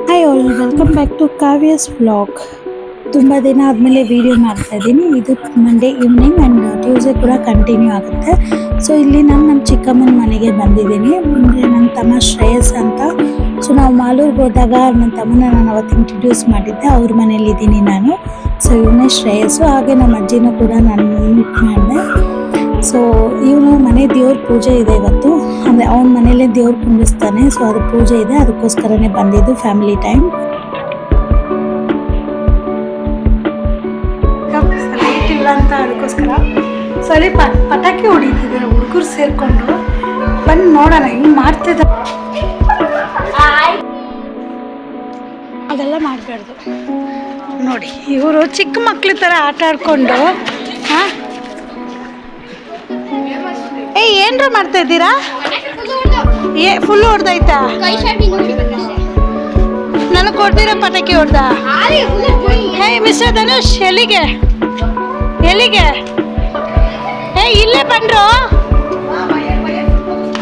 Hi all, welcome back to Kavya's vlog. ತುಂಬ ದಿನ ಆದಮೇಲೆ ವಿಡಿಯೋ ಮಾಡ್ತಾ ಇದ್ದೀನಿ. ಇದು ಮಂಡೇ ಈವ್ನಿಂಗ್ ಆ್ಯಂಡ್ ಟ್ಯೂಸ್ಡೇ ಕೂಡ ಕಂಟಿನ್ಯೂ ಆಗುತ್ತೆ. ಸೊ ಇಲ್ಲಿ ನಾನು ನಮ್ಮ ಚಿಕ್ಕಮ್ಮನ ಮನೆಗೆ ಬಂದಿದ್ದೀನಿ. ನನ್ನ ತಮ್ಮ ಶ್ರೇಯಸ್ ಅಂತ. ಸೊ ನಾವು ಮಾಲೂರಿಗೆ ಹೋದಾಗ ನನ್ನ ತಮ್ಮನ ನಾನು ಅವತ್ತು ಇಂಟ್ರಡ್ಯೂಸ್ ಮಾಡಿದ್ದೆ. ಅವ್ರ ಮನೇಲಿದ್ದೀನಿ ನಾನು. ಸೊ ಇವನೇ ಶ್ರೇಯಸ್ಸು. ಹಾಗೆ ನಮ್ಮ ಅಜ್ಜಿನೂ ಕೂಡ ನಾನು ಮೀಟ್ ಮಾಡಿದೆ. ಸೊ ಇವನು ಮನೆ ದೇವ್ರ ಪೂಜೆ ಇದೆ ಇವತ್ತು. ಅಂದರೆ ಅವನ ಮನೇಲೆ ದೇವ್ರು ಕುಂಡಿಸ್ತಾನೆ. ಸೊ ಅದು ಪೂಜೆ ಇದೆ, ಅದಕ್ಕೋಸ್ಕರನೇ ಬಂದಿದ್ದು ಫ್ಯಾಮಿಲಿ ಟೈಮ್. ಲೈಟ್ ಇಲ್ಲ ಅಂತ ಅದಕ್ಕೋಸ್ಕರ ಸರಿ ಪಟಾಕಿ ಹೊಡಿತಿದ್ದಾರೆ ಹುಡುಗರು ಸೇರ್ಕೊಂಡು. ಬಂದು ನೋಡೋಣ ಹಿಂಗೆ ಮಾಡ್ತಿದ್ದ. ಅದೆಲ್ಲ ಮಾಡಬಾರ್ದು ನೋಡಿ. ಇವರು ಚಿಕ್ಕ ಮಕ್ಳ ಥರ ಆಟ ಆಡ್ಕೊಂಡು ಏನ್ರ ಮಾಡ್ತಾ ಇದ್ದೀರಾ? ಫುಲ್ ಹೊಡೆದೈತಾ? ನನಗೆ ಕೊಡ್ತೀರಾ ಪಟಾಕಿ ಹೊಡೆದ? ಮಿಸ್ಟರ್ ಧನುಷ್ ಎಲ್ಲಿಗೆ ಇಲ್ಲೇ ಬಂದ್ರು.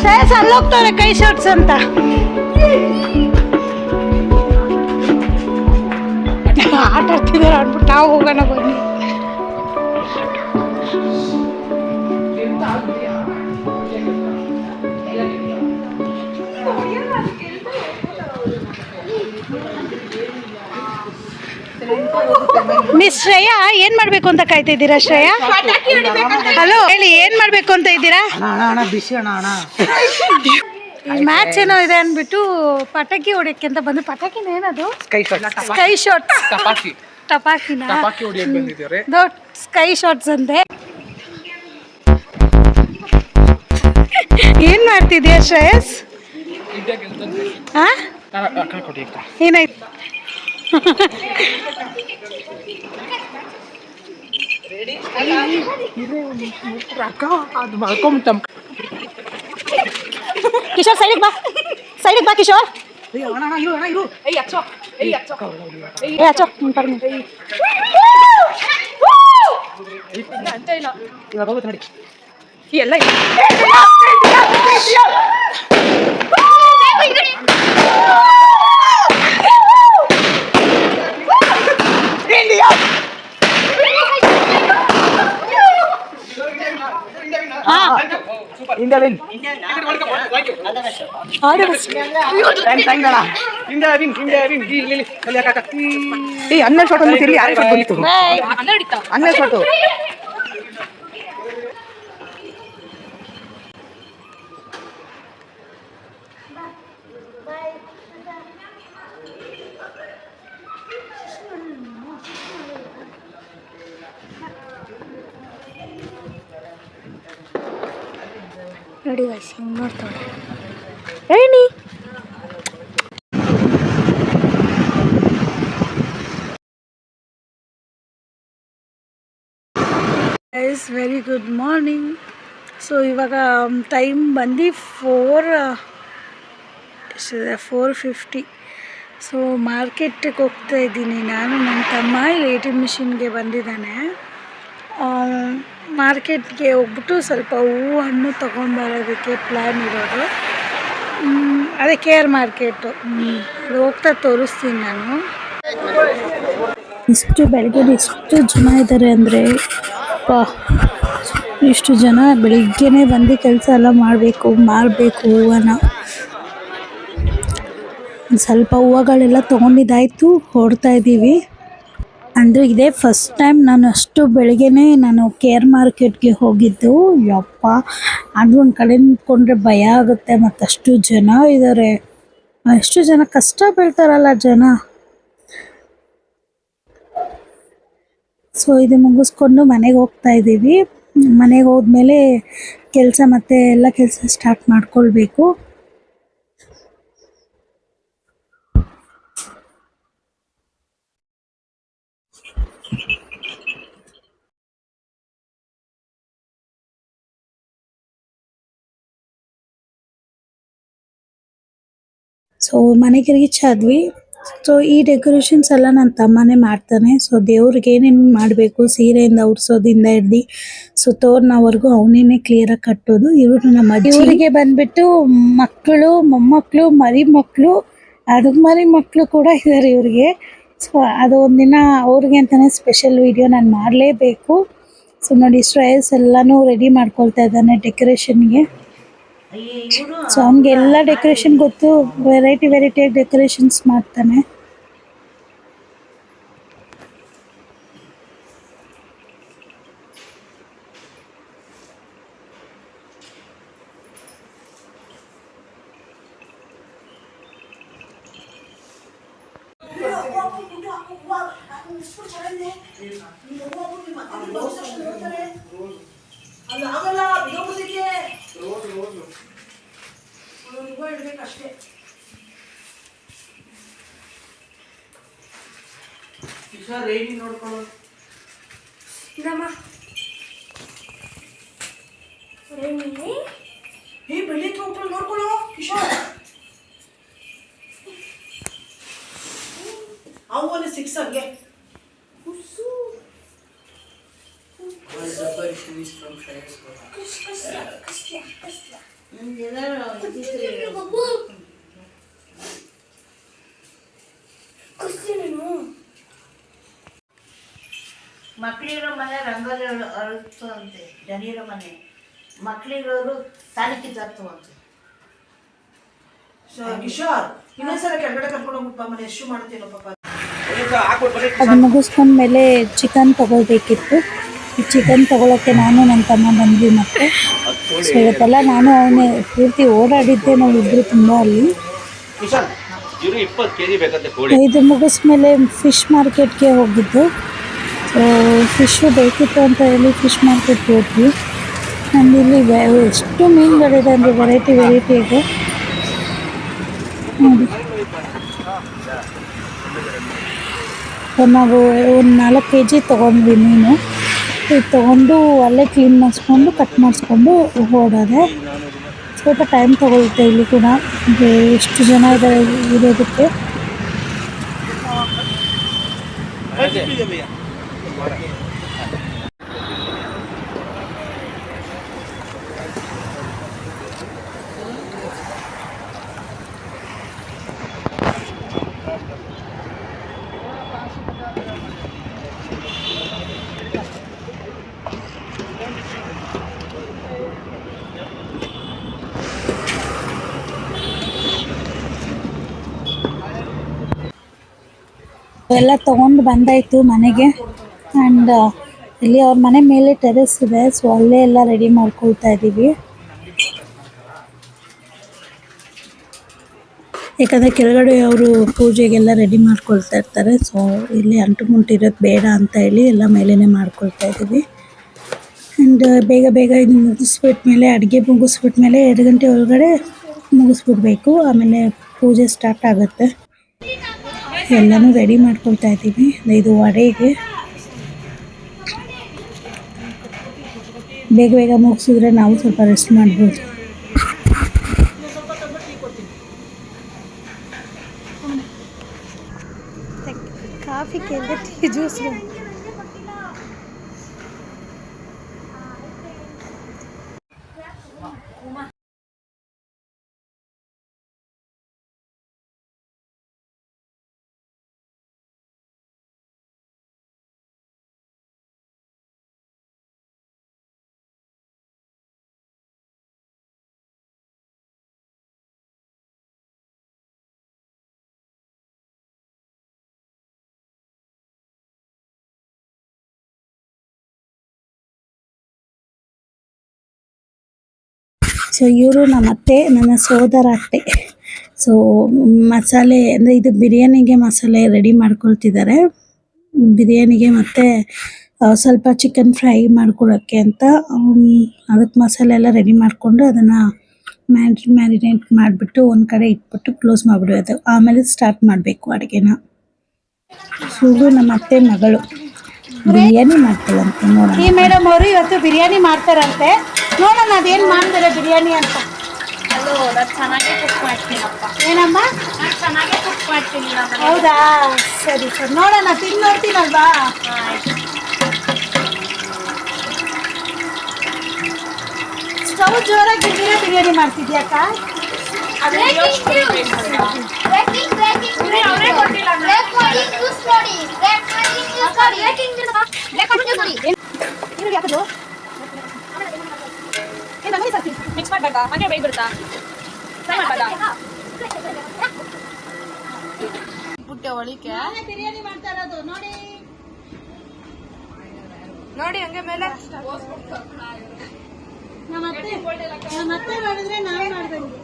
ಶ್ರೇಯಸ್ ಅಲ್ಲೋಗ್ತವ್ರೆ ಕೈ ಶಾಟ್ಸ್ ಅಂತ. ಆಟ ಆಡ್ತಿದ್ದಾರೆ ಅಂದ್ಬಿಟ್ಟು ನಾವು ಹೋಗೋಣ ಬನ್ನಿ. ಮಿಸ್ ಶ್ರೇಯಾ ಏನ್ ಮಾಡ್ಬೇಕು ಅಂತ ಕಾಯ್ತಿದ್ದೀರಾ? ಶ್ರೇಯಾ ಹಲೋ ಹೇಳಿ, ಏನ್ ಮಾಡ್ಬೇಕು ಅಂತ ಇದ್ದೀರಾ? ಮ್ಯಾಚ್ ಏನೋ ಇದೆ ಅನ್ಬಿಟ್ಟು ಪಟಾಕಿ ಹೊಡಿಯಕ್ಕೆ ಅಂತ ಬಂದು. ಪಟಾಕಿನ ಏನದು? Sky shot. ಟಪಾಕಿನ ಸ್ಕೈ ಶಾಟ್ಸ್ ಅಂತೆ. ಏನ್ ಮಾಡ್ತಿದ್ಯಾ ಶ್ರೇಯಸ್? ಏನಾಯ್ತು? ಕಿಶೋರ್ ಸೈಡಿಗೆ ಬಾ ಕಿಶೋರ್. ಎಲ್ಲ ನೋಡಿ ವಯಸ್ಸು ಹಿಂಗೆ ನೋಡ್ತಾಳೆ ಹೇಳಿ. Guys very good morning. So ಇವಾಗ ಟೈಮ್ ಬಂದು 4:50. ಸೊ ಮಾರ್ಕೆಟಿಗೆ ಹೋಗ್ತಾ ಇದ್ದೀನಿ ನಾನು. ನನ್ನ ತಮ್ಮ ಇಲ್ಲಿ ATM ಮಿಷಿನ್ಗೆ ಬಂದಿದ್ದಾನೆ. ಮಾರ್ಕೆಟ್ಗೆ ಹೋಗ್ಬಿಟ್ಟು ಸ್ವಲ್ಪ ಹೂವು ಹಣ್ಣು ತೊಗೊಂಡ್ಬರೋದಕ್ಕೆ ಪ್ಲ್ಯಾನ್ ಇರೋದು. ಅದೇ KR ಮಾರ್ಕೆಟು. ಅದು ಹೋಗ್ತಾ ತೋರಿಸ್ತೀನಿ ನಾನು. ಇಷ್ಟು ಬೆಳಗ್ಗೆ ಎಷ್ಟು ಜನ ಇದ್ದಾರೆ ಅಂದರೆ, ಇಷ್ಟು ಜನ ಬೆಳಿಗ್ಗೆನೇ ಬಂದು ಕೆಲಸ ಎಲ್ಲ ಮಾರಬೇಕು ಹೂವನ್ನ. ಸ್ವಲ್ಪ ಹೂವುಗಳೆಲ್ಲ ತೊಗೊಂಡಿದ್ದಾಯಿತು, ಹೊರಡ್ತಾ ಇದ್ದೀವಿ. ಅಂದರೆ ಇದೇ ಫಸ್ಟ್ ಟೈಮ್ ನಾನು ಅಷ್ಟು ಬೆಳಗ್ಗೆನೇ ನಾನು KR ಮಾರ್ಕೆಟ್ಗೆ ಹೋಗಿದ್ದು. ಯಪ್ಪ, ಅದು ಒಂದು ಕಡೆ ನಿಂತ್ಕೊಂಡ್ರೆ ಭಯ ಆಗುತ್ತೆ. ಮತ್ತು ಅಷ್ಟು ಜನ ಇದ್ದಾರೆ. ಎಷ್ಟು ಜನ ಕಷ್ಟ ಬೀಳ್ತಾರಲ್ಲ ಜನ. ಸೊ ಇದು ಮುಗಿಸ್ಕೊಂಡು ಮನೆಗೆ ಹೋಗ್ತಾ ಇದ್ದೀವಿ. ಮನೆಗೆ ಹೋದ್ಮೇಲೆ ಮತ್ತೆ ಎಲ್ಲ ಕೆಲಸ ಸ್ಟಾರ್ಟ್ ಮಾಡ್ಕೊಳ್ಬೇಕು. ಸೊ ಮನೆಗೆ ರೀಚ್ ಆದ್ವಿ. ಸೊ ಈ ಡೆಕೋರೇಷನ್ಸ್ ಎಲ್ಲ ನನ್ನ ತಮ್ಮನೇ ಮಾಡ್ತಾನೆ. ಸೊ ದೇವ್ರಿಗೆ ಏನೇನು ಮಾಡಬೇಕು, ಸೀರೆಯಿಂದ ಉಡ್ಸೋದಿಂದ ಹಿಡ್ದು ಸೊ ತೋರಣವರೆಗೂ ಅವನೇನೆ ಕ್ಲಿಯರಾಗಿ ಕಟ್ಟೋದು. ಇವರು ನಮ್ಮ ಇವರಿಗೆ ಬಂದ್ಬಿಟ್ಟು ಮಕ್ಕಳು, ಮೊಮ್ಮಕ್ಕಳು, ಮರಿ ಮಕ್ಕಳು, ಅದು ಮರಿ ಮಕ್ಕಳು ಕೂಡ ಇದ್ದಾರೆ ಇವ್ರಿಗೆ. ಸೊ ಅದು ಒಂದಿನ ಅವ್ರಿಗೆ ಅಂತಲೇ ಸ್ಪೆಷಲ್ ವಿಡಿಯೋ ನಾನು ಮಾಡಲೇಬೇಕು. ಸೊ ನೋಡಿ ಶ್ರೇಯಸ್ ಎಲ್ಲನೂ ರೆಡಿ ಮಾಡ್ಕೊಳ್ತಾ ಇದ್ದಾನೆ ಡೆಕೋರೇಷನ್ಗೆ. ಸೊ ಅವ್ನಿಗೆಲ್ಲ ಡೆಕೋರೇಷನ್ ಗೊತ್ತು, ವೆರೈಟಿಯಾಗಿ ಡೆಕೋರೇಷನ್ಸ್ ಮಾಡ್ತಾನೆ. ನೋಡ್ಕೊಳ್ಳೋ ಕಿಶೋರ್ ಅವನು 6 ಹಂಗೆ ಮಕ್ಕಳಿರೋ ಮನೆ ರಂಗೋಲಿ ಅರಳಿಸ್ತಂತೆ, ಜನಿರೋ ಮನೆ ಮಕ್ಕಳಿರೋರು ತಾಲಿ ಕಿತ್ತಾಗ್ತವಂತೆ. ಕಿಶೋರ್ ಇನ್ನೊಂದ್ಸಲ ಕೆಳಗಡೆ ಕರ್ಕೊಂಡು ಹೋಗ್ಬಿಟ್ಟು ಮನೆ ಎಷ್ಟು ಮಾಡ್ತೀನೋ ಪಾಪ. ಅದು ಮುಗಿಸ್ಕೊಂಡ್ಮೇಲೆ ಚಿಕನ್ ತೊಗೊಳ್ಬೇಕಿತ್ತು. ಈ ಚಿಕನ್ ತೊಗೊಳಕ್ಕೆ ನಾನು ನನ್ನ ತಮ್ಮ ಬಂದ್ವಿ ಮತ್ತೆ. ಸೊ ಇವತ್ತೆಲ್ಲ ನಾನು ಅವನೇ ಪೂರ್ತಿ ಓಡಾಡಿದ್ದೆ ನಾವಿಬ್ಬರು ತುಂಬ ಅಲ್ಲಿ. ಇದು ಮುಗಿಸ್ಮೇಲೆ ಫಿಶ್ ಮಾರ್ಕೆಟ್ಗೆ ಹೋಗಿದ್ದು. ಸೊ ಫಿಶ್ಶು ಬೇಕಿತ್ತು ಅಂತ ಹೇಳಿ ಫಿಶ್ ಮಾರ್ಕೆಟ್ಗೆ ಹೋದ್ವಿ. ನಮ್ಮದಿಲ್ಲಿ ಎಷ್ಟು ಮೀನುಗಳಿದೆ ಅಂದರೆ ವೆರೈಟಿ ಇದೆ ನೋಡಿ. ನಾವು ಒಂದು 4 kg ತೊಗೊಂಡ್ವಿ ಮೀನು. ಇದು ತೊಗೊಂಡು ಅಲ್ಲೇ ಕ್ಲೀನ್ ಮಾಡಿಸ್ಕೊಂಡು ಕಟ್ ಮಾಡಿಸ್ಕೊಂಡು ಓಡೋದೆ. ಸ್ವಲ್ಪ ಟೈಮ್ ತೊಗೊಳುತ್ತೆ ಇಲ್ಲಿ ಕೂಡ, ಎಷ್ಟು ಜನ ಇದ್ದಾರೆ ಇರೋದಕ್ಕೆ. ಎಲ್ಲ ತೊಗೊಂಡು ಬಂದಾಯಿತು ಮನೆಗೆ. ಆ್ಯಂಡ್ ಇಲ್ಲಿ ಅವ್ರ ಮನೆ ಮೇಲೆ ಟೆರೆಸ್ ಇದೆ. ಸೊ ಅಲ್ಲೇ ಎಲ್ಲ ರೆಡಿ ಮಾಡ್ಕೊಳ್ತಾ ಇದ್ದೀವಿ. ಯಾಕಂದರೆ ಕೆಳಗಡೆ ಅವರು ಪೂಜೆಗೆಲ್ಲ ರೆಡಿ ಮಾಡ್ಕೊಳ್ತಾ ಇರ್ತಾರೆ. ಸೊ ಇಲ್ಲಿ ಅಂಟು ಮುಂಟಿರೋದು ಬೇಡ ಅಂತ ಹೇಳಿ ಎಲ್ಲ ಮೇಲೇ ಮಾಡ್ಕೊಳ್ತಾ ಇದ್ದೀವಿ. ಆ್ಯಂಡ್ ಬೇಗ ಇದು ಮುಗಿಸ್ಬಿಟ್ಮೇಲೆ, ಅಡುಗೆ ಮುಗಿಸ್ಬಿಟ್ಮೇಲೆ 2 ಗಂಟೆ ಒಳಗಡೆ ಮುಗಿಸ್ಬಿಡ್ಬೇಕು. ಆಮೇಲೆ ಪೂಜೆ ಸ್ಟಾರ್ಟ್ ಆಗುತ್ತೆ. ಎಲ್ಲನೂ ರೆಡಿ ಮಾಡ್ಕೊಳ್ತಾ ಇದ್ದೀವಿ. ಇದು ವಡೆಗೆ ಬೇಗ ಮುಗಿಸಿದ್ರೆ ನಾವು ಸ್ವಲ್ಪ ರೆಸ್ಟ್ ಮಾಡ್ಬೋದು. ಕಾಫಿ ಕೇಳಿದೆ, ಟೀ ಜ್ಯೂಸ್. ಸೊ ಇವರು ನಮ್ಮತ್ತೆ, ನನ್ನ ಸೋದರ ಅತ್ತೆ. ಸೊ ಮಸಾಲೆ ಅಂದರೆ ಇದು ಬಿರಿಯಾನಿಗೆ ಮಸಾಲೆ ರೆಡಿ ಮಾಡ್ಕೊಳ್ತಿದ್ದಾರೆ. ಬಿರಿಯಾನಿಗೆ ಮತ್ತು ಸ್ವಲ್ಪ ಚಿಕನ್ ಫ್ರೈ ಮಾಡ್ಕೊಳ್ಳೋಕ್ಕೆ ಅಂತ ಅದಕ್ಕೆ ಮಸಾಲೆ ಎಲ್ಲ ರೆಡಿ ಮಾಡಿಕೊಂಡು ಅದನ್ನು ಮ್ಯಾರಿನೇಟ್ ಮಾಡಿಬಿಟ್ಟು ಒಂದು ಕಡೆ ಇಟ್ಬಿಟ್ಟು ಕ್ಲೋಸ್ ಮಾಡಿಬಿಡೋದು. ಆಮೇಲೆ ಸ್ಟಾರ್ಟ್ ಮಾಡಬೇಕು ಅಡುಗೆನ. ಸುಳ್ಳು ನಮ್ಮ ಅತ್ತೆ ಮಗಳು ಬಿರಿಯಾನಿ ಮಾಡ್ತಾಳಂತೆ. ನೋಡೋಣ. ಈ ಮೇಡಮ್ ಅವರು ಇವತ್ತು ಬಿರಿಯಾನಿ ಮಾಡ್ತಾರಂತೆ. ನೋಡೋಣ ಅದೇನು ಮಾಡ್ತಾರೆ ಬಿರಿಯಾನಿ ಅಂತ. ಹಲೋ, ನಾನು ಚೆನ್ನಾಗೇ ಕುಕ್ ಮಾಡ್ತೀನಪ್ಪ. ಏನಮ್ಮ? ನಾನು ಚೆನ್ನಾಗೇ ಕುಕ್ ಮಾಡ್ತೀನಿ. ಹೌದಾ, ಸರಿ ನೋಡೋಣ, ತಿಂದು ನೋಡ್ತೀನಲ್ವಾ. ಸ್ಟವ್ ಜೋರಾಗಿ ಬಿರಿಯಾನಿ ಮಾಡ್ತಿದ್ಯಾಕ? ಅದೇ ಮಿಕ್ಸ್ ಮಾಡ್ಬೇಕಾ ಮನೆ ಬೈ ಬಿಡ್ತಾ ಫ್ರೈ ಮಾಡ್ಬೇಕಾ ಪುಟ್ಟೆ ಒಳಿಕೆ ಬಿರಿಯಾನಿ ಮಾಡ್ತಾ ಇರೋದು ನೋಡಿ ನೋಡಿ ಹಂಗೆ ಮೇಲೆ ಮತ್ತೆ ಮಾಡಿದ್ರೆ ನಾವು ಮಾಡ್ದಂಗೆ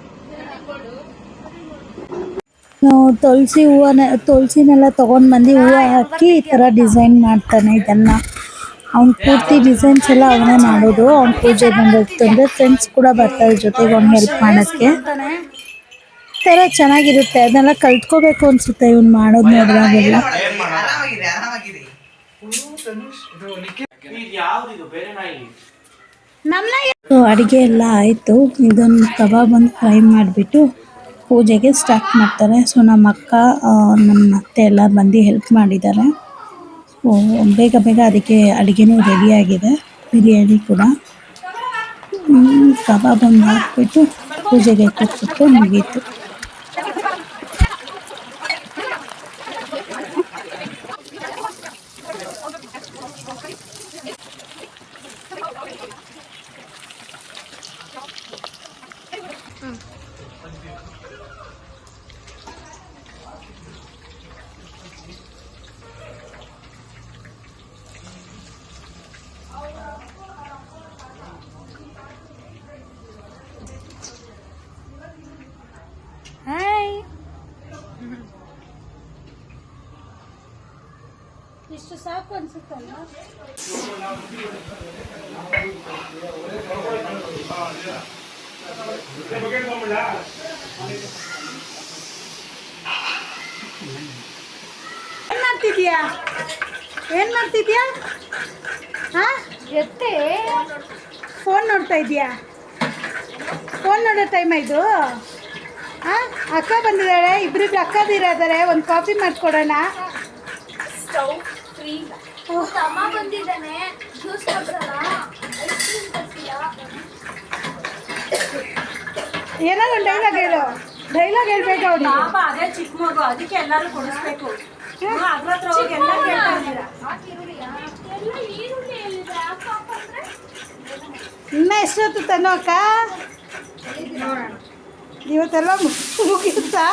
ನಾವು ತುಳಸಿನೆಲ್ಲ ತೊಗೊಂಡು ಬಂದು ಹೂವು ಹಾಕಿ ಈ ಥರ ಡಿಸೈನ್ ಮಾಡ್ತಾನೆ. ಇದೆಲ್ಲ ಅವ್ನ ಪೂರ್ತಿ ಡಿಸೈನ್ಸ್ ಎಲ್ಲ ಅವನೇ ಮಾಡೋದು. ಅವ್ನ ಪೂಜೆ ಬಂದಿರ್ತಂದ್ರೆ ಫ್ರೆಂಡ್ಸ್ ಕೂಡ ಬರ್ತಾರೆ ಜೊತೆಗೆ ಅವ್ನು ಹೆಲ್ಪ್ ಮಾಡೋಕ್ಕೆ. ಈ ಥರ ಚೆನ್ನಾಗಿರುತ್ತೆ. ಅದನ್ನೆಲ್ಲ ಕಲ್ತ್ಕೋಬೇಕು ಅನ್ಸುತ್ತೆ ಇವ್ನು ಮಾಡೋದು ನೋಡಿದಾಗೆಲ್ಲ. ಅಡುಗೆ ಎಲ್ಲ ಆಯಿತು. ಇದೊಂದು ಕಬಾಬ್ ಒಂದು ಫ್ರೈ ಮಾಡಿಬಿಟ್ಟು ಪೂಜೆಗೆ ಸ್ಟಾರ್ಟ್ ಮಾಡ್ತಾರೆ. ಸೊ ನಮ್ಮ ಅಕ್ಕ ನಮ್ಮ ಅತ್ತೆ ಎಲ್ಲ ಬಂದು ಹೆಲ್ಪ್ ಮಾಡಿದ್ದಾರೆ. ಸೊ ಬೇಗ ಬೇಗ ಅದಕ್ಕೆ ಅಡುಗೆನೂ ರೆಡಿಯಾಗಿದೆ. ಬಿರಿಯಾನಿ ಕೂಡ ಕಬಾಬ್ ಒಂದು ಹಾಕ್ಬಿಟ್ಟು ಪೂಜೆಗೆ ಕೊಟ್ಬಿಟ್ಟು ಮುಗೀತು. ಇಷ್ಟು ಸಾಕು ಅನ್ಸುತ್ತಲ್ಲ. ಏನ್ ಮಾಡ್ತಿದ್ಯಾ? ಹಾ ಎತ್ತೆ ಫೋನ್ ನೋಡ್ತಾ ಇದೀಯಾ? ಫೋನ್ ನೋಡೋ ಟೈಮ್ ಇದು. ಹಾ ಅಕ್ಕ ಬಂದಿದ್ದಾಳೆ, ಇಬ್ರಿಬ್ರು ಅಕ್ಕದಿದ್ದಾರೆ. ಒಂದು ಕಾಫಿ ಮಾಡ್ಕೊಡೋಣ. Stove free. ಅಮ್ಮ ಬಂದಿದ್ದಾನೆ, ಜ್ಯೂಸ್ ಕೊಡ್ಸಲ್ಲ, ಐಸ್ ಕ್ರೀಮ್ ಕೊಡ್ಸಿಲ್ಲ. ಏನೋ ಒಂದು ಡೈಲಾಗ್ ಹೇಳು. ಡೈಲಾಗ್ ಹೇಳ್ಬೇಕು ಅವ್ರು. ಅದೇ ಚಿಕ್ಕ ಮಗು, ಅದಕ್ಕೆ ಎಲ್ಲರೂ ಕೊಡಿಸ್ಬೇಕು. ಅದ್ರ ಹತ್ರ ಹೋಗಿ ಎಲ್ಲ ಕೇಳ್ತಾ ಇದ್ದೀರಾ. ಎಲ್ಲ ಈರುಳ್ಳಿ ಎಲ್ಲಿದೆ ಅಕ್ಕ ಅಂದ್ರೆ ಇನ್ನ ಎಷ್ಟೊತ್ತು ತನೋ ಅಕ್ಕ? ಇವತ್ತೆಲ್ಲ ಮುಗಿಯುತ್ತಾ?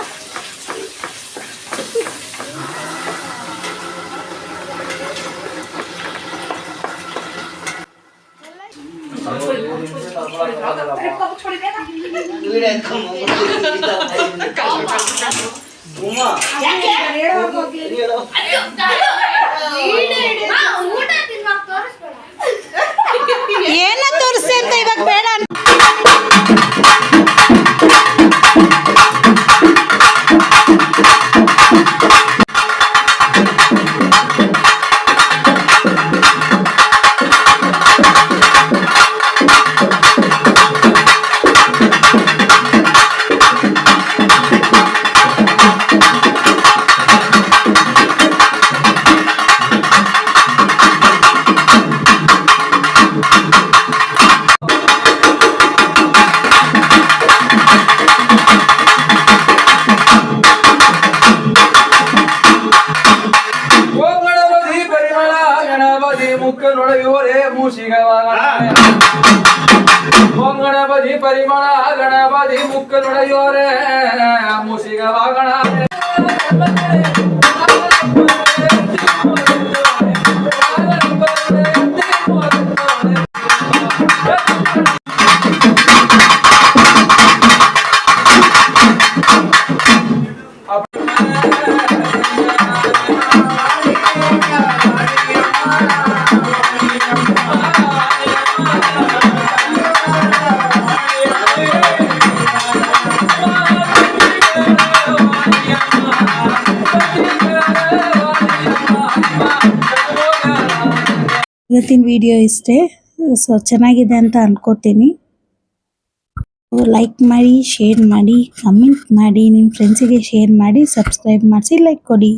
ಏನ ತೋರಿಸಿ ಅಂತ ಇವಾಗ ಬೇಡ. ಗಣಪತಿ ಪರಿಮಳ ಗಣಪತಿ ಮುಕ್ಕ ನೊಡೆಯೋರೆ ಮುಸಿಗವಾಗಣ ಇವತ್ತಿನ ವಿಡಿಯೋ ಇಷ್ಟೇ. ಸೊ ಚೆನ್ನಾಗಿದೆ ಅಂತ ಅನ್ಕೋತೀನಿ. ಲೈಕ್ ಮಾಡಿ, ಶೇರ್ ಮಾಡಿ, ಕಮೆಂಟ್ ಮಾಡಿ, ನಿಮ್ಮ ಫ್ರೆಂಡ್ಸಿಗೆ ಶೇರ್ ಮಾಡಿ, ಸಬ್ಸ್ಕ್ರೈಬ್ ಮಾಡಿಸಿ, ಲೈಕ್ ಕೊಡಿ.